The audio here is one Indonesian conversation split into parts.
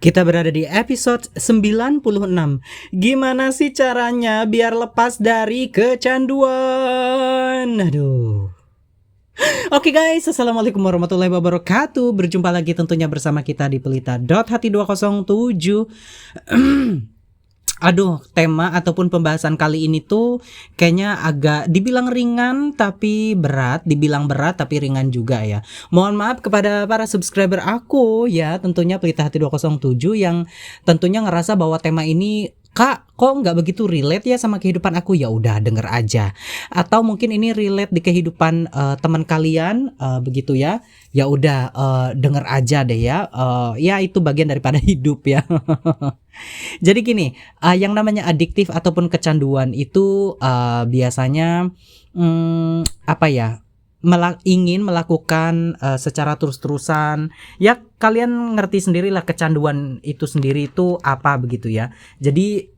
Kita berada di episode 96. Gimana sih caranya biar lepas dari kecanduan? Aduh. Oke guys, assalamualaikum warahmatullahi wabarakatuh. Berjumpa lagi tentunya bersama kita di Pelita.hati 207. Aduh, tema ataupun pembahasan kali ini tuh kayaknya agak dibilang ringan tapi berat, dibilang berat tapi ringan juga ya. Mohon maaf kepada para subscriber aku ya, tentunya Pelita Hati 207 yang tentunya ngerasa bahwa tema ini Kak, kok nggak begitu relate ya sama kehidupan aku? Ya udah denger aja. Atau mungkin ini relate di kehidupan teman kalian, begitu ya. Ya udah denger aja deh ya. Ya itu bagian daripada hidup ya. Jadi gini, yang namanya adiktif ataupun kecanduan itu biasanya apa ya? Ingin melakukan secara terus-terusan. Ya kalian ngerti sendirilah kecanduan itu sendiri itu apa begitu ya. Jadi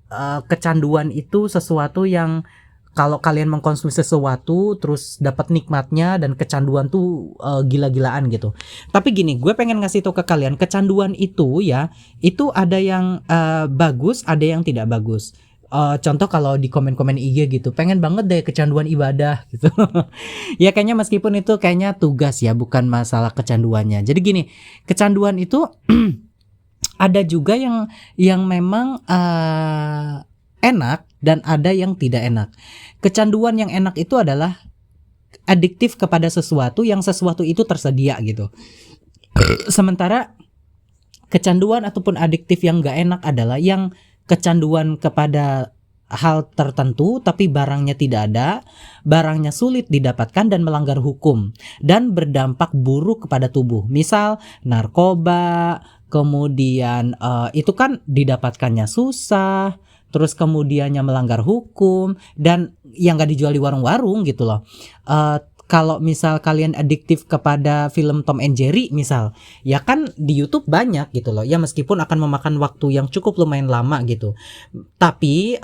kecanduan itu sesuatu yang kalau kalian mengkonsumsi sesuatu terus dapat nikmatnya, dan kecanduan tuh gila-gilaan gitu. Tapi gini, gue pengen ngasih tau ke kalian, kecanduan itu ya, itu ada yang bagus, ada yang tidak bagus. Contoh kalau di komen-komen IG gitu, pengen banget deh kecanduan ibadah gitu. Ya kayaknya meskipun itu kayaknya tugas ya, bukan masalah kecanduannya. Jadi gini, kecanduan itu ada juga yang memang enak dan ada yang tidak enak. Kecanduan yang enak itu adalah adiktif kepada sesuatu yang sesuatu itu tersedia gitu. Sementara kecanduan ataupun adiktif yang gak enak adalah yang kecanduan kepada hal tertentu tapi barangnya tidak ada, barangnya sulit didapatkan dan melanggar hukum dan berdampak buruk kepada tubuh. Misal narkoba, kemudian itu kan didapatkannya susah, terus kemudiannya melanggar hukum dan yang gak dijual di warung-warung gitu loh. Kalau misal kalian adiktif kepada film Tom and Jerry misal, ya kan di YouTube banyak gitu loh. Ya meskipun akan memakan waktu yang cukup lumayan lama gitu. Tapi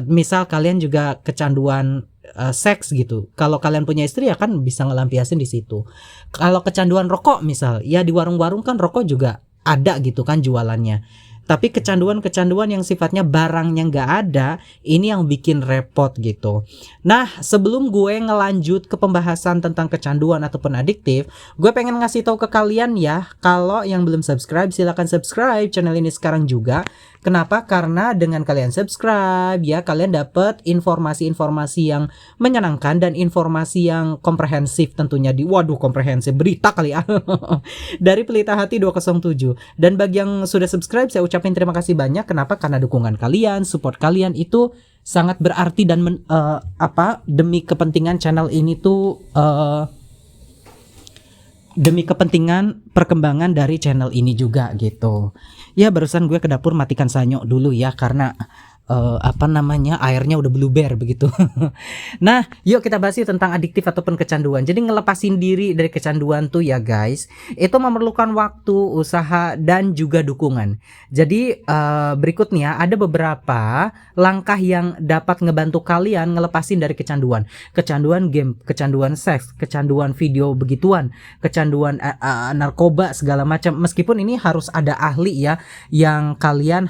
misal kalian juga kecanduan seks gitu. Kalau kalian punya istri ya kan bisa ngelampiasin di situ. Kalau kecanduan rokok misal, ya di warung-warung kan rokok juga ada gitu kan jualannya. Tapi kecanduan-kecanduan yang sifatnya barangnya nggak ada, ini yang bikin repot gitu. Nah, sebelum gue ngelanjut ke pembahasan tentang kecanduan ataupun adiktif, gue pengen ngasih tahu ke kalian ya, kalau yang belum subscribe silakan subscribe channel ini sekarang juga. Kenapa? Karena dengan kalian subscribe ya, kalian dapat informasi-informasi yang menyenangkan dan informasi yang komprehensif tentunya komprehensif berita kali ya. Dari Pelita Hati 207. Dan bagi yang sudah subscribe saya ucapin terima kasih banyak. Kenapa? Karena dukungan kalian, support kalian itu sangat berarti dan demi kepentingan channel ini tuh demi kepentingan perkembangan dari channel ini juga gitu. Ya barusan gue ke dapur matikan sanyo dulu ya, karena airnya udah bluber begitu. Nah, yuk kita bahas tentang adiktif ataupun kecanduan. Jadi ngelepasin diri dari kecanduan tuh ya guys, itu memerlukan waktu, usaha, dan juga dukungan. Jadi berikutnya ada beberapa langkah yang dapat ngebantu kalian ngelepasin dari kecanduan. Kecanduan game, kecanduan seks, kecanduan video begituan, kecanduan narkoba segala macam. Meskipun ini harus ada ahli ya yang kalian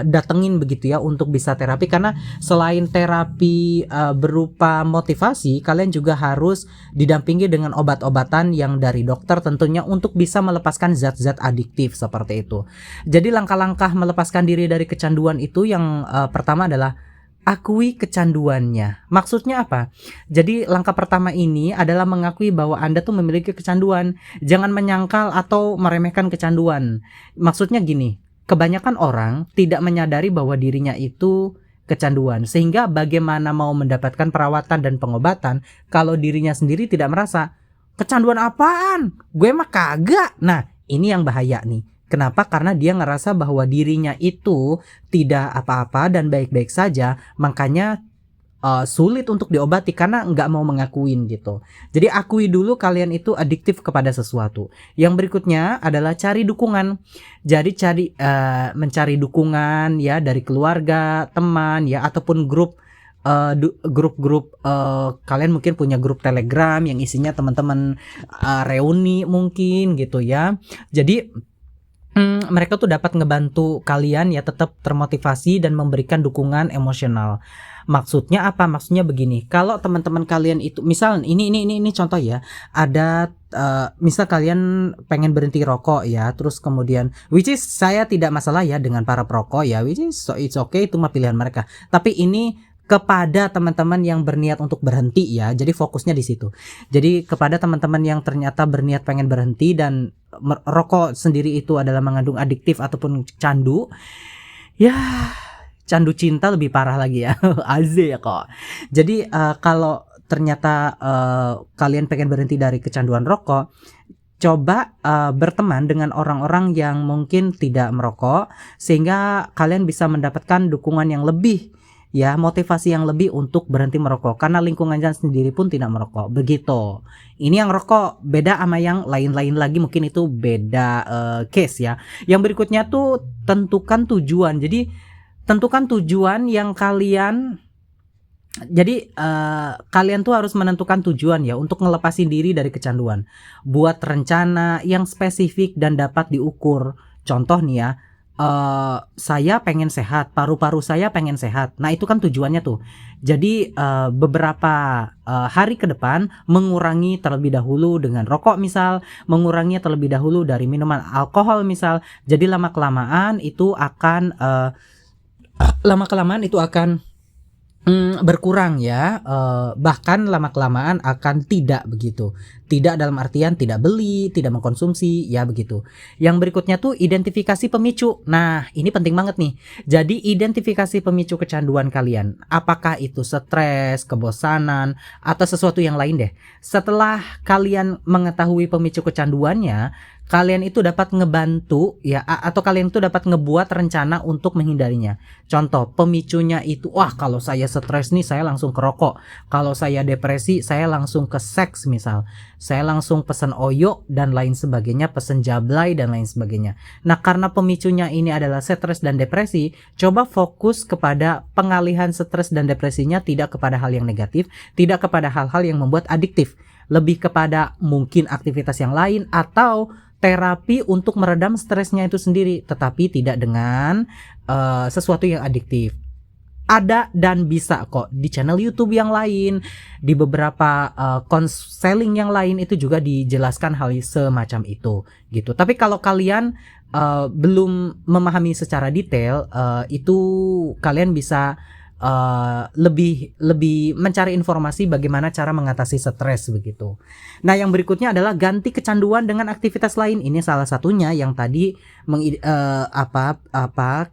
datengin begitu ya untuk bisa terapi, karena selain terapi berupa motivasi, kalian juga harus didampingi dengan obat-obatan yang dari dokter tentunya untuk bisa melepaskan zat-zat adiktif seperti itu. Jadi langkah-langkah melepaskan diri dari kecanduan itu yang pertama adalah akui kecanduannya. Maksudnya apa? Jadi langkah pertama ini adalah mengakui bahwa Anda tuh memiliki kecanduan. Jangan menyangkal atau meremehkan kecanduan. Maksudnya gini, kebanyakan orang tidak menyadari bahwa dirinya itu kecanduan, sehingga bagaimana mau mendapatkan perawatan dan pengobatan kalau dirinya sendiri tidak merasa kecanduan apaan? Gue mah kagak. Nah, ini yang bahaya nih. Kenapa? Karena dia ngerasa bahwa dirinya itu tidak apa-apa dan baik-baik saja, makanya sulit untuk diobati karena nggak mau mengakuin gitu. Jadi akui dulu kalian itu adiktif kepada sesuatu. Yang berikutnya adalah cari dukungan. Jadi mencari dukungan ya dari keluarga, teman ya, ataupun grup-grup kalian mungkin punya grup Telegram yang isinya teman-teman reuni mungkin gitu ya. Jadi Mereka tuh dapat ngebantu kalian ya tetap termotivasi dan memberikan dukungan emosional. Maksudnya apa? Maksudnya begini, kalau teman-teman kalian itu misal ini contoh ya, ada misal kalian pengen berhenti rokok ya, terus kemudian which is saya tidak masalah ya dengan para perokok ya, which is so it's okay, itu mah pilihan mereka. Tapi ini kepada teman-teman yang berniat untuk berhenti ya. Jadi fokusnya di situ. Jadi kepada teman-teman yang ternyata berniat pengen berhenti dan rokok sendiri itu adalah mengandung adiktif ataupun candu, ya candu cinta lebih parah lagi ya. Aze ya kok. Jadi kalau ternyata kalian pengen berhenti dari kecanduan rokok, coba berteman dengan orang-orang yang mungkin tidak merokok, sehingga kalian bisa mendapatkan dukungan yang lebih ya, motivasi yang lebih untuk berhenti merokok, karena lingkungannya sendiri pun tidak merokok. Begitu. Ini yang rokok beda sama yang lain-lain lagi, mungkin itu beda case ya. Yang berikutnya tuh tentukan tujuan. Jadi tentukan tujuan yang kalian kalian tuh harus menentukan tujuan ya untuk ngelepasin diri dari kecanduan. Buat rencana yang spesifik dan dapat diukur. Contoh nih ya, saya pengen sehat, paru-paru saya pengen sehat. Nah itu kan tujuannya tuh. Jadi beberapa hari ke depan mengurangi terlebih dahulu dengan rokok misal, mengurangi terlebih dahulu dari minuman alkohol misal. Jadi lama-kelamaan itu akan berkurang ya, bahkan lama-kelamaan akan tidak begitu. Tidak dalam artian tidak beli, tidak mengkonsumsi ya begitu. Yang berikutnya tuh identifikasi pemicu. Nah ini penting banget nih. Jadi identifikasi pemicu kecanduan kalian. Apakah itu stres, kebosanan, atau sesuatu yang lain deh. Setelah kalian mengetahui pemicu kecanduannya, kalian itu dapat ngebantu ya, atau kalian itu dapat ngebuat rencana untuk menghindarinya. Contoh pemicunya itu, wah kalau saya stres nih saya langsung ke rokok, kalau saya depresi saya langsung ke seks misal, saya langsung pesen oyo dan lain sebagainya, pesen jablay dan lain sebagainya. Nah karena pemicunya ini adalah stres dan depresi, coba fokus kepada pengalihan stres dan depresinya, tidak kepada hal yang negatif, tidak kepada hal-hal yang membuat adiktif, lebih kepada mungkin aktivitas yang lain atau terapi untuk meredam stresnya itu sendiri, tetapi tidak dengan sesuatu yang adiktif. Ada dan bisa kok di channel YouTube yang lain, di beberapa konseling yang lain itu juga dijelaskan hal semacam itu gitu. Tapi kalau kalian belum memahami secara detail, itu kalian bisa lebih mencari informasi bagaimana cara mengatasi stres begitu. Nah, yang berikutnya adalah ganti kecanduan dengan aktivitas lain. Ini salah satunya yang tadi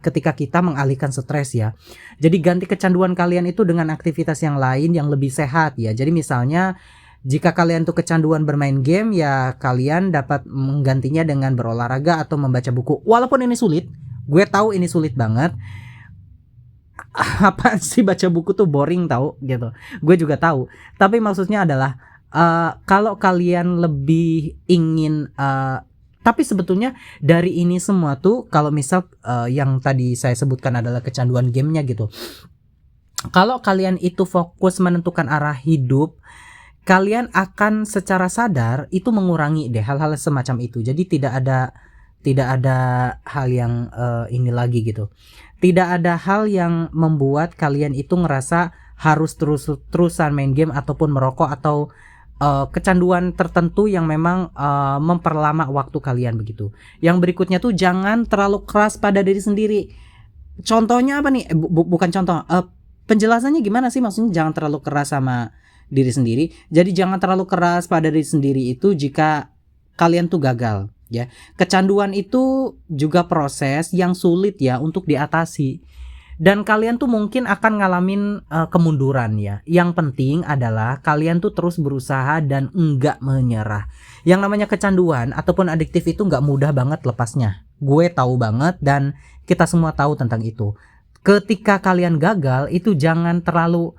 ketika kita mengalihkan stres ya. Jadi ganti kecanduan kalian itu dengan aktivitas yang lain yang lebih sehat ya. Jadi misalnya jika kalian tuh kecanduan bermain game ya, kalian dapat menggantinya dengan berolahraga atau membaca buku. Walaupun ini sulit, gue tahu ini sulit banget. Apa sih baca buku tuh boring tahu gitu. Gue juga tahu. Tapi maksudnya adalah kalau kalian lebih ingin tapi sebetulnya dari ini semua tuh kalau misal yang tadi saya sebutkan adalah kecanduan gamenya gitu. Kalau kalian itu fokus menentukan arah hidup, kalian akan secara sadar itu mengurangi deh hal-hal semacam itu. Jadi tidak ada hal yang ini lagi gitu. Tidak ada hal yang membuat kalian itu ngerasa harus terusan main game ataupun merokok atau kecanduan tertentu yang memang memperlama waktu kalian begitu. Yang berikutnya tuh jangan terlalu keras pada diri sendiri. Contohnya apa nih? Bukan contoh. Penjelasannya gimana sih? Maksudnya jangan terlalu keras sama diri sendiri. Jadi jangan terlalu keras pada diri sendiri itu jika kalian tuh gagal. Ya, kecanduan itu juga proses yang sulit ya untuk diatasi. Dan kalian tuh mungkin akan ngalamin kemunduran ya. Yang penting adalah kalian tuh terus berusaha dan enggak menyerah. Yang namanya kecanduan ataupun adiktif itu enggak mudah banget lepasnya. Gue tahu banget dan kita semua tahu tentang itu. Ketika kalian gagal itu jangan terlalu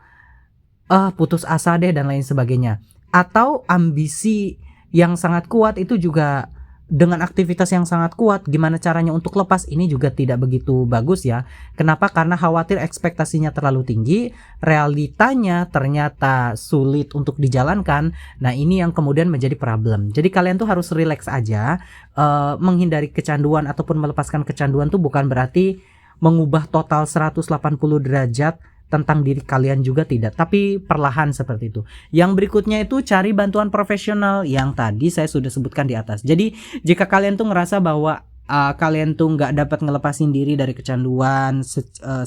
putus asa deh dan lain sebagainya. Atau ambisi yang sangat kuat itu juga dengan aktivitas yang sangat kuat, gimana caranya untuk lepas ini juga tidak begitu bagus ya. Kenapa? Karena khawatir ekspektasinya terlalu tinggi, realitanya ternyata sulit untuk dijalankan. Nah, ini yang kemudian menjadi problem. Jadi kalian tuh harus relax aja. Menghindari kecanduan ataupun melepaskan kecanduan tuh bukan berarti mengubah total 180 derajat tentang diri kalian juga tidak, tapi perlahan seperti itu. Yang berikutnya itu cari bantuan profesional yang tadi saya sudah sebutkan di atas. Jadi jika kalian tuh ngerasa bahwa kalian tuh nggak dapat ngelepasin diri dari kecanduan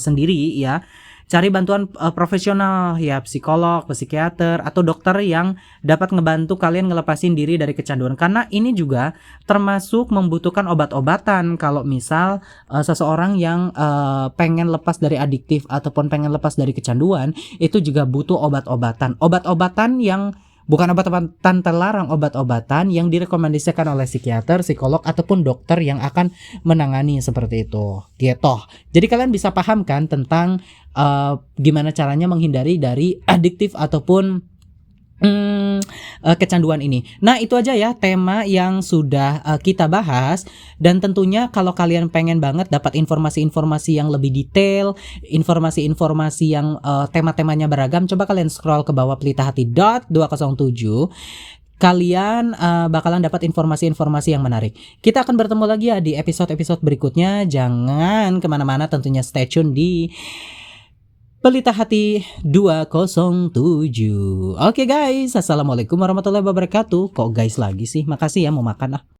sendiri ya, cari bantuan profesional ya, psikolog, psikiater atau dokter yang dapat ngebantu kalian ngelepasin diri dari kecanduan, karena ini juga termasuk membutuhkan obat-obatan. Kalau misal seseorang yang pengen lepas dari adiktif ataupun pengen lepas dari kecanduan, itu juga butuh obat-obatan yang bukan obat-obatan terlarang, obat-obatan yang direkomendasikan oleh psikiater, psikolog ataupun dokter yang akan menangani seperti itu. Gitu. Jadi kalian bisa paham kan tentang gimana caranya menghindari dari adiktif ataupun kecanduan ini. Nah, itu aja ya tema yang sudah kita bahas, dan tentunya kalau kalian pengen banget dapat informasi-informasi yang lebih detail, informasi-informasi yang tema-temanya beragam, coba kalian scroll ke bawah pelitahati.207. Kalian bakalan dapat informasi-informasi yang menarik. Kita akan bertemu lagi ya di episode-episode berikutnya. Jangan kemana-mana, tentunya stay tune di Pelita Hati 207. Oke guys, assalamualaikum warahmatullahi wabarakatuh. Kok guys lagi sih? Makasih ya, mau makan